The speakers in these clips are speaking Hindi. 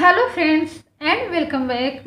Hello friends and welcome back.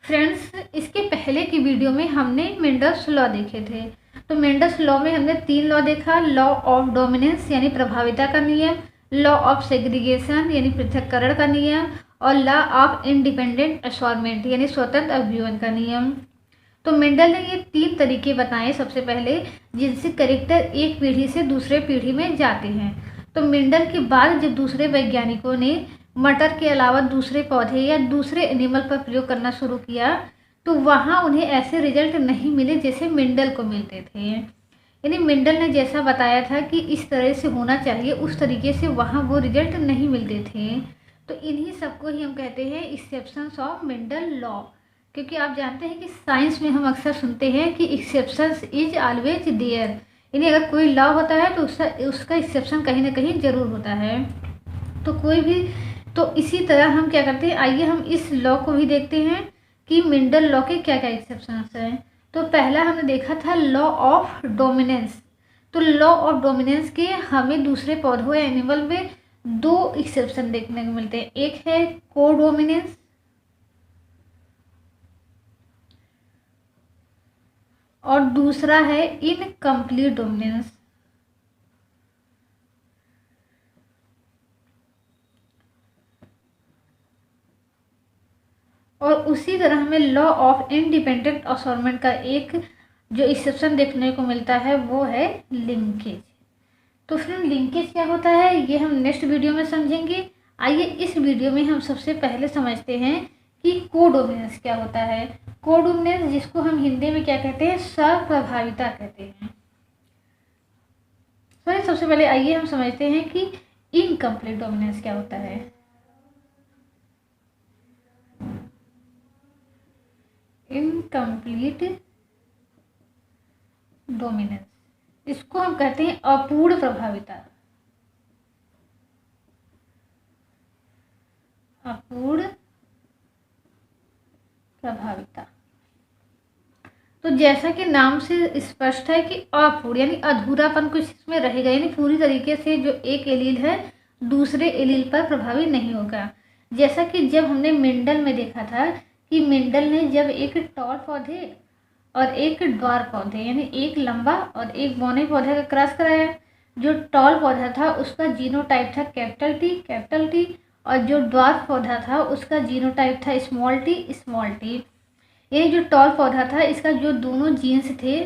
Friends, इसके पहले की वीडियो में हमने मेंडल्स लॉ देखे थे। तो मेंडल्स लॉ में हमने 3 लॉ देखा। लॉ ऑफ डोमिनेंस यानी प्रभाविता का नियम, लॉ ऑफ सेग्रीगेशन यानी पृथक्करण का नियम, और लॉ ऑफ इंडिपेंडेंट असॉर्टमेंट यानी स्वतंत्र अभिव्यवन का नियम। तो मेंडल ने ये 3 तरीके बताए सबसे पहले, जिनसे कैरेक्टर एक पीढ़ी से दूसरे पीढ़ी में जाते हैं। तो मेंडल के बाद जब दूसरे वैज्ञानिकों ने मटर के अलावा दूसरे पौधे या दूसरे एनिमल पर प्रयोग करना शुरू किया, तो वहाँ उन्हें ऐसे रिजल्ट नहीं मिले जैसे मेंडल को मिलते थे। यानी मेंडल ने जैसा बताया था कि इस तरह से होना चाहिए, उस तरीके से वहाँ वो रिजल्ट नहीं मिलते थे। तो इन्हीं सबको ही हम कहते हैं एक्सेप्शंस ऑफ मेंडल लॉ। क्योंकि आप जानते हैं कि साइंस में हम अक्सर सुनते हैं कि एक्सेप्शंस इज ऑलवेज देयर, यानी अगर कोई लॉ होता है तो उसका एक्सेप्शन कहीं ना कहीं ज़रूर होता है। तो इसी तरह हम क्या करते हैं, आइए हम इस लॉ को भी देखते हैं कि मेंडल लॉ के क्या क्या एक्सेप्शंस हैं। तो पहला हमने देखा था लॉ ऑफ डोमिनेंस। तो लॉ ऑफ डोमिनेंस के हमें दूसरे पौधों या एनिमल में 2 एक्सेप्शन देखने को मिलते हैं। एक है को डोमिनेंस और दूसरा है इनकम्प्लीट डोमिनेंस। और उसी तरह हमें लॉ ऑफ इंडिपेंडेंट असॉर्टमेंट का एक जो एक्सेप्शन देखने को मिलता है वो है लिंकेज। तो फिर लिंकेज क्या होता है ये हम नेक्स्ट वीडियो में समझेंगे। आइए इस वीडियो में हम सबसे पहले समझते हैं कि कोडोमिनेंस क्या होता है। कोडोमिनेंस, जिसको हम हिंदी में क्या कहते हैं, स्वप्रभाविता कहते हैं। सबसे पहले आइए हम समझते हैं कि इनकम्प्लीट डोमिनेंस क्या होता है। इनकम्प्लीट डोमिनेंस, इसको हम कहते हैं अपूर्ण प्रभाविता। अपूर्ण प्रभाविता। तो जैसा कि नाम से स्पष्ट है कि अपूर्ण यानी अधूरापन कुछ इसमें रहेगा, यानी पूरी तरीके से जो एक एलील है दूसरे एलील पर प्रभावी नहीं होगा। जैसा कि जब हमने मेंडल में देखा था कि मेंडल ने जब एक टॉल पौधे और एक ड्वार्फ पौधे यानी एक लंबा और एक बौने पौधे का क्रॉस कराया। जो टॉल पौधा था उसका जीनोटाइप था कैपिटल टी, और जो ड्वार्फ पौधा था उसका जीनोटाइप था स्मॉल टी। ये जो टॉल पौधा था इसका जो दोनों जीन्स थे,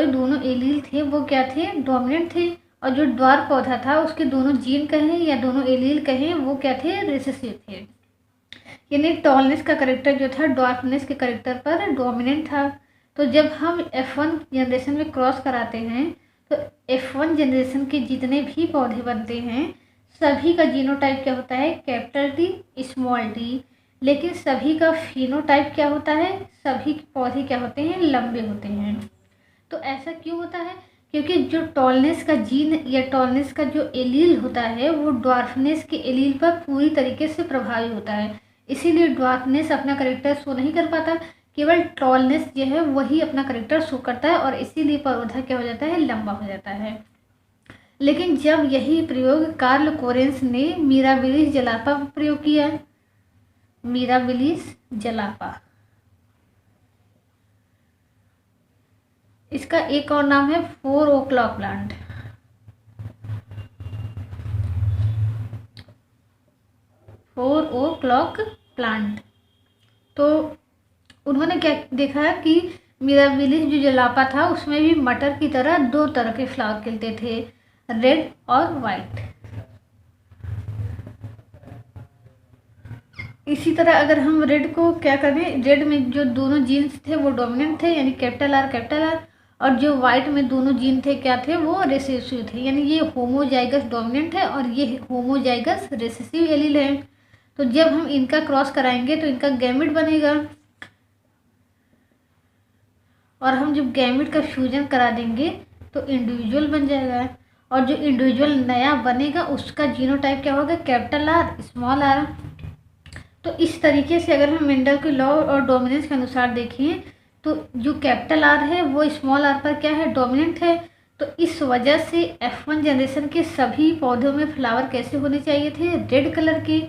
दोनों एलील थे वो क्या थे, डोमिनेंट थे। और जो ड्वार्फ पौधा था उसके दोनों जीन कहें या दोनों एलील कहें वो क्या थे, रिसेसिव थे। यानी टॉलनेस का करेक्टर जो था ड्वार्फनेस के करेक्टर पर डोमिनेंट था। तो जब हम F1 जनरेशन में क्रॉस कराते हैं तो F1 जनरेशन के जितने भी पौधे बनते हैं सभी का जीनोटाइप क्या होता है, कैपिटल टी स्मॉल टी। लेकिन सभी का फिनोटाइप क्या होता है, सभी पौधे क्या होते हैं, लंबे होते हैं। तो ऐसा क्यों होता है, क्योंकि जो टॉलनेस का जीन या टॉलनेस का जो एलील होता है वो ड्वार्फनेस के एलील पर पूरी तरीके से प्रभावी होता है। इसीलिए ड्वार्फनेस अपना करेक्टर शो नहीं कर पाता, केवल टॉलनेस जो है वही अपना करेक्टर शो करता है, और इसीलिए पौधा क्या हो जाता है, लंबा हो जाता है। लेकिन जब यही प्रयोग कार्ल कोरेंस ने मिराबिलिस जलापा पर प्रयोग किया, मिराबिलिस जलापा, इसका एक और नाम है 4 o'clock प्लांट। 4 o'clock plant. तो उन्होंने क्या देखा कि मिराबिलिस जो जलापा था उसमें भी मटर की तरह 2 तरह के फ्लावर खिलते थे, रेड और वाइट। इसी तरह अगर हम रेड को क्या करें, रेड में जो दोनों जीन्स थे वो डोमिनेंट थे यानी कैपिटल आर, और जो वाइट में दोनों जीन थे क्या थे, वो रिसेसिव थे। यानी ये होमोजाइगस डोमिनेंट है और ये होमोजाइगस रिसेसिव एलील है। तो जब हम इनका क्रॉस कराएंगे तो इनका गैमेट बनेगा, और हम जब गैमेट का फ्यूजन करा देंगे तो इंडिविजुअल बन जाएगा। और जो इंडिविजुअल नया बनेगा उसका जीनोटाइप क्या होगा, कैपिटल आर स्मॉल आर। तो इस तरीके से अगर हम मेंडल के लॉ और डोमिनेंस के अनुसार देखें तो जो कैपिटल आर है वो स्मॉल आर पर क्या है, डोमिनेंट है। तो इस वजह से F1 जनरेशन के सभी पौधों में फ्लावर कैसे होने चाहिए थे, रेड कलर के।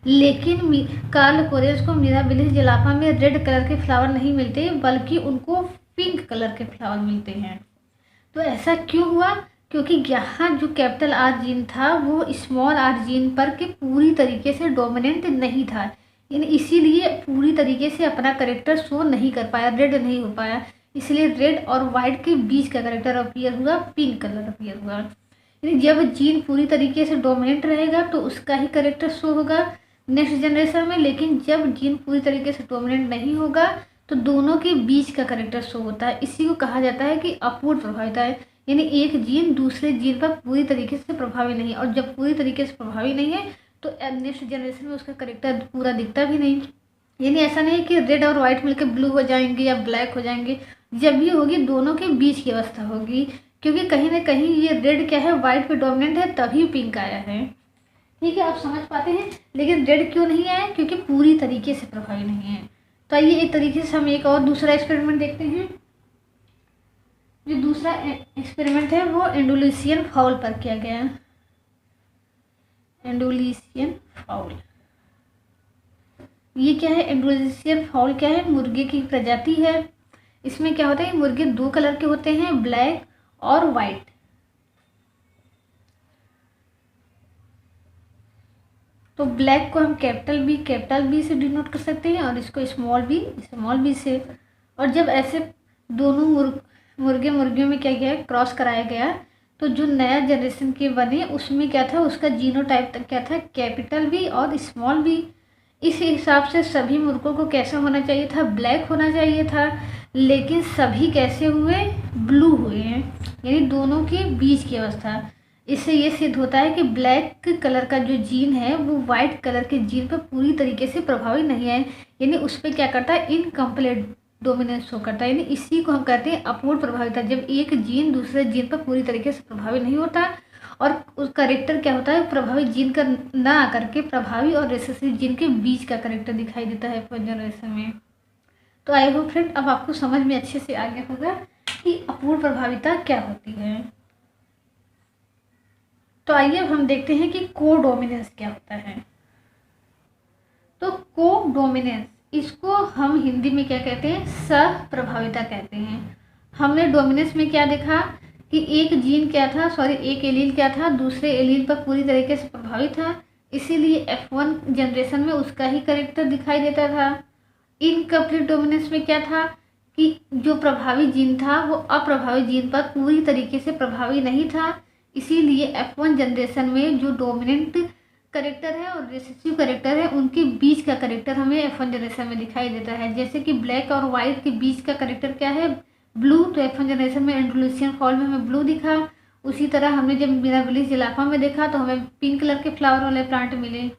लेकिन कार्ल कोरेस को मिराबिलिस जलापा में रेड कलर के फ्लावर नहीं मिलते, बल्कि उनको पिंक कलर के फ्लावर मिलते हैं। तो ऐसा क्यों हुआ? क्योंकि यहाँ जो कैपिटल आर जीन था वो स्मॉल आर जीन पर के पूरी तरीके से डोमिनेंट नहीं था, यानी इसीलिए पूरी तरीके से अपना करेक्टर शो नहीं कर पाया, रेड नहीं हो पाया। इसलिए रेड और वाइट के बीच का करेक्टर अपीयर हुआ, पिंक कलर अपीयर हुआ। यानी जब जीन पूरी तरीके से डोमिनेंट रहेगा तो उसका ही करेक्टर शो होगा नेक्स्ट जनरेशन में, लेकिन जब जीन पूरी तरीके से डोमिनेंट नहीं होगा तो दोनों के बीच का करेक्टर शो होता है। इसी को कहा जाता है कि अपूर्ण प्रभाविता है, यानी एक जीन दूसरे जीन पर पूरी तरीके से प्रभावी नहीं है, और जब पूरी तरीके से प्रभावी नहीं है तो नेक्स्ट जनरेशन में उसका करेक्टर पूरा दिखता भी नहीं। यानी ऐसा नहीं कि रेड और वाइट मिलकर ब्लू हो जाएंगे या ब्लैक हो जाएंगे, जब भी होगी दोनों के बीच की अवस्था होगी, क्योंकि कहीं ना कहीं ये रेड क्या है, वाइट पे डोमिनेंट है, तभी पिंक आया है। ठीक है, आप समझ पाते हैं। लेकिन रेड क्यों नहीं आया? क्योंकि पूरी तरीके से प्रभावी नहीं है। तो आइए एक तरीके से हम एक और दूसरा एक्सपेरिमेंट देखते हैं। जो दूसरा एक्सपेरिमेंट है वो एंडोलिसियन फाउल पर किया गया। एंडोलिसियन फाउल, ये क्या है? एंडोलिसियन फाउल क्या है? मुर्गे की प्रजाति है। इसमें क्या होता है, मुर्गे दो कलर के होते हैं, ब्लैक और वाइट। तो ब्लैक को हम कैपिटल बी से डिनोट कर सकते हैं, और इसको स्मॉल बी से। और जब ऐसे दोनों मुर्गियों में क्या गया, क्रॉस कराया गया, तो जो नया जनरेशन के बने उसमें क्या था, उसका जीनोटाइप तक क्या था, कैपिटल बी और स्मॉल बी। इस हिसाब से सभी मुर्गों को कैसा होना चाहिए था, ब्लैक होना चाहिए था। लेकिन सभी कैसे हुए, ब्लू हुए हैं, यानी दोनों के बीच की अवस्था। इससे ये सिद्ध होता है कि ब्लैक कलर का जो जीन है वो वाइट कलर के जीन पर पूरी तरीके से प्रभावी नहीं है, यानी उस पर क्या करता है, इनकम्प्लीट डोमिनेंस शो करता है। यानी इसी को हम कहते हैं अपूर्ण प्रभाविता, जब एक जीन दूसरे जीन पर पूरी तरीके से प्रभावी नहीं होता, और उस करेक्टर क्या होता है, प्रभावी जीन का ना आकर के प्रभावी और रिसेसिव जीन के बीच का करेक्टर दिखाई देता है जनरेशन में। तो आई होप फ्रेंड अब आपको समझ में अच्छे से आ गया होगा कि अपूर्ण प्रभाविता क्या होती है। तो आइए अब हम देखते हैं कि कोडोमिनेंस क्या होता है। तो कोडोमिनेंस, इसको हम हिंदी में क्या कहते हैं, सहप्रभाविता कहते हैं। हमने डोमिनेंस में क्या देखा कि एक जीन क्या था, एक एलील क्या था, दूसरे एलील पर पूरी तरीके से प्रभावी था, इसीलिए F1 जनरेशन में उसका ही करेक्टर दिखाई देता था। इनकम्प्लीट डोमिनेंस में क्या था कि जो प्रभावी जीन था वो अप्रभावी जीन पर पूरी तरीके से प्रभावी नहीं था, इसीलिए F1 जनरेशन में जो डोमिनेंट करेक्टर है और रिसेसिव करेक्टर है उनके बीच का करेक्टर हमें F1 जनरेशन में दिखाई देता है। जैसे कि ब्लैक और वाइट के बीच का करेक्टर क्या है, ब्लू, तो F1 जनरेशन में एंडोलिसियन फॉल में हमें ब्लू दिखा। उसी तरह हमने जब मिराबिलिस जलापा में देखा तो हमें पिंक कलर के फ्लावर वाले प्लांट मिले।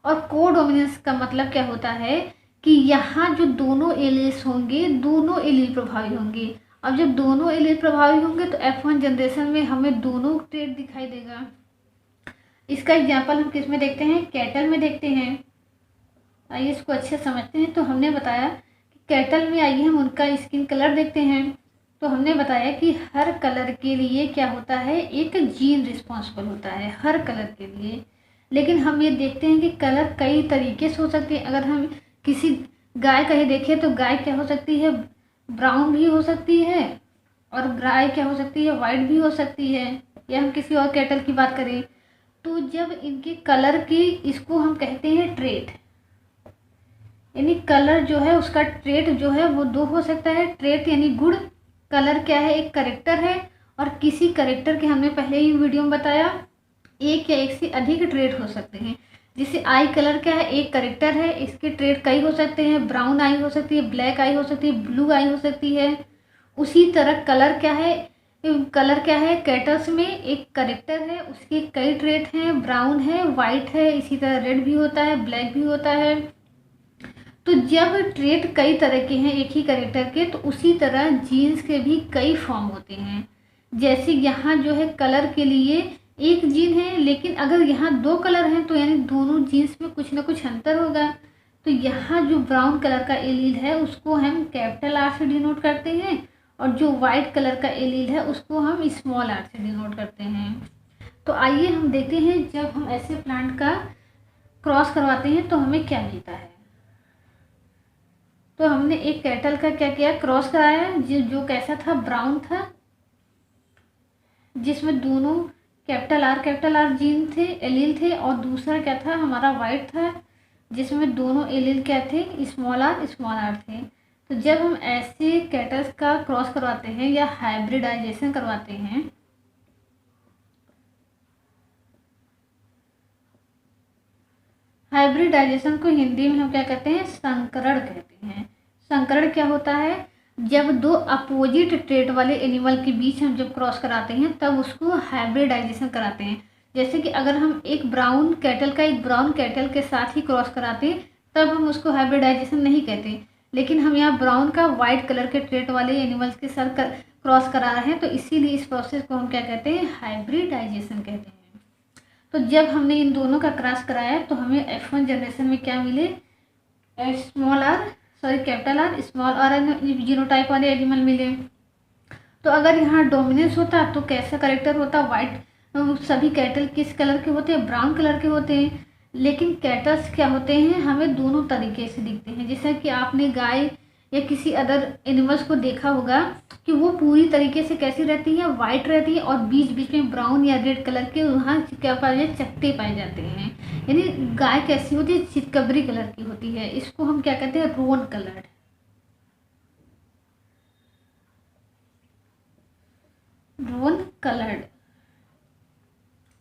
और कोडोमिनेंस का मतलब क्या होता है कि यहाँ जो दोनों एलील्स होंगे, दोनों एलील प्रभावी होंगे। अब जब दोनों एलील प्रभावी होंगे तो F1 जनरेशन में हमें दोनों ट्रेट दिखाई देगा। इसका एग्जाम्पल हम किस में देखते हैं, कैटल में देखते हैं। आइए इसको अच्छे समझते हैं। तो हमने बताया कि कैटल में आइए हम उनका स्किन कलर देखते हैं। तो हमने बताया कि हर कलर के लिए क्या होता है, एक जीन रिस्पॉन्सिबल होता है हर कलर के लिए। लेकिन हम ये देखते हैं कि कलर कई तरीके से हो सकते हैं। अगर हम किसी गाय का ही देखें तो गाय क्या हो सकती है, ब्राउन भी हो सकती है, और गाय क्या हो सकती है, वाइट भी हो सकती है। या हम किसी और कैटल की बात करें तो जब इनके कलर की, इसको हम कहते हैं ट्रेट, यानी कलर जो है उसका ट्रेट जो है वो दो हो सकता है। ट्रेट यानी गुण, कलर क्या है, एक करेक्टर है, और किसी करेक्टर के हमने पहले ही वीडियो में बताया एक या एक से अधिक ट्रेट हो सकते हैं। जैसे आई कलर क्या है, एक करेक्टर है, इसके ट्रेट कई हो सकते हैं, ब्राउन आई हो सकती है, ब्लैक आई हो सकती है, ब्लू आई हो सकती है। उसी तरह कलर क्या है, कैटल्स में एक करेक्टर है, उसके कई ट्रेट हैं, ब्राउन है, वाइट है, इसी तरह रेड भी होता है, ब्लैक भी होता है। तो जब ट्रेट कई तरह के हैं एक ही करेक्टर के, तो उसी तरह जीन्स के भी कई फॉर्म होते हैं। जैसे यहाँ जो है कलर के लिए एक जीन है, लेकिन अगर यहाँ दो कलर हैं तो यानी दोनों जीन्स में कुछ ना कुछ अंतर होगा। तो यहाँ जो ब्राउन कलर का एलील है उसको हम कैपिटल आर से डिनोट करते हैं, और जो वाइट कलर का एलील है उसको हम स्मॉल आर से डिनोट करते हैं। तो आइए हम देखते हैं जब हम ऐसे प्लांट का क्रॉस करवाते हैं तो हमें क्या मिलता है। तो हमने एक कैटल का क्या किया, क्रॉस कराया, जो कैसा था, ब्राउन था, जिसमें दोनों कैपिटल आर जीन थे, एलील थे, और दूसरा क्या था हमारा वाइट था, जिसमें दोनों एलील क्या थे, स्मॉल आर थे। तो जब हम ऐसे कैटल्स का क्रॉस करवाते हैं या हाइब्रिडाइजेशन करवाते हैं, हाइब्रिडाइजेशन को हिंदी में हम क्या कहते हैं, संकरण कहते हैं। संकरण क्या होता है, जब दो अपोजिट ट्रेट वाले एनिमल के बीच हम जब क्रॉस कराते हैं तब उसको हाइब्रिडाइजेशन कराते हैं। जैसे कि अगर हम एक ब्राउन कैटल के साथ ही क्रॉस कराते तब हम उसको हाइब्रिडाइजेशन नहीं कहते, लेकिन हम यहाँ ब्राउन का वाइट कलर के ट्रेट वाले एनिमल्स के साथ क्रॉस करा रहे हैं, तो इसीलिए इस प्रोसेस को हम क्या कहते हैं, हाइब्रिडाइजेशन कहते हैं। तो जब हमने इन दोनों का क्रॉस कराया तो हमें F1 जनरेशन में क्या मिले, capital R small R genotype वाले एनिमल मिले। तो अगर यहाँ डोमिनेंस होता तो कैसा करेक्टर होता, वाइट, सभी कैटल किस कलर के होते हैं, ब्राउन कलर के होते हैं। लेकिन कैटल्स क्या होते हैं, हमें दोनों तरीके से दिखते हैं। जैसे कि आपने गाय या किसी अदर एनिमल्स को देखा होगा कि वो पूरी तरीके से कैसी रहती है, वाइट रहती है, और बीच बीच में ब्राउन या रेड कलर के वहाँ क्या पाए जाते, चकटे पाए जाते हैं। यानी गाय कैसी होती है, चितकबरी कलर की होती है। इसको हम क्या कहते हैं, रोन कलर्ड।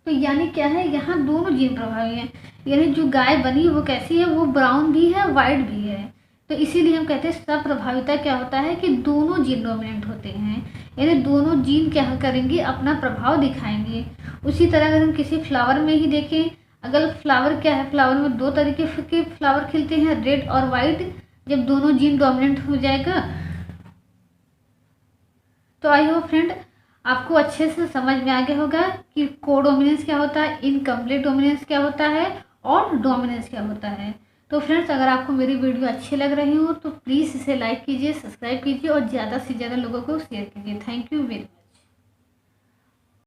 तो यानी क्या है, यहाँ दोनों जीन प्रभावी हैं। यानी जो गाय बनी वो कैसी है, वो ब्राउन भी है, वाइट भी है। तो इसीलिए हम कहते हैं सप्रभाविता क्या होता है कि दोनों जीन डोमिनेंट होते हैं, यानी दोनों जीन क्या करेंगे, अपना प्रभाव दिखाएंगे। उसी तरह अगर हम किसी फ्लावर में ही देखें, अगर फ्लावर क्या है, फ्लावर में दो तरीके के फ्लावर खिलते हैं, रेड और वाइट। जब दोनों जीन डोमिनेंट हो जाएगा तो आई होप फ्रेंड आपको अच्छे से समझ में आ गया होगा कि कोडोमिनेंस क्या होता है, इनकम्प्लीट डोमिनेंस क्या होता है, और डोमिनेंस क्या होता है। तो फ्रेंड्स अगर आपको मेरी वीडियो अच्छी लग रही हो तो प्लीज़ इसे लाइक कीजिए, सब्सक्राइब कीजिए और ज़्यादा से ज़्यादा लोगों को शेयर कीजिए। Thank you very much.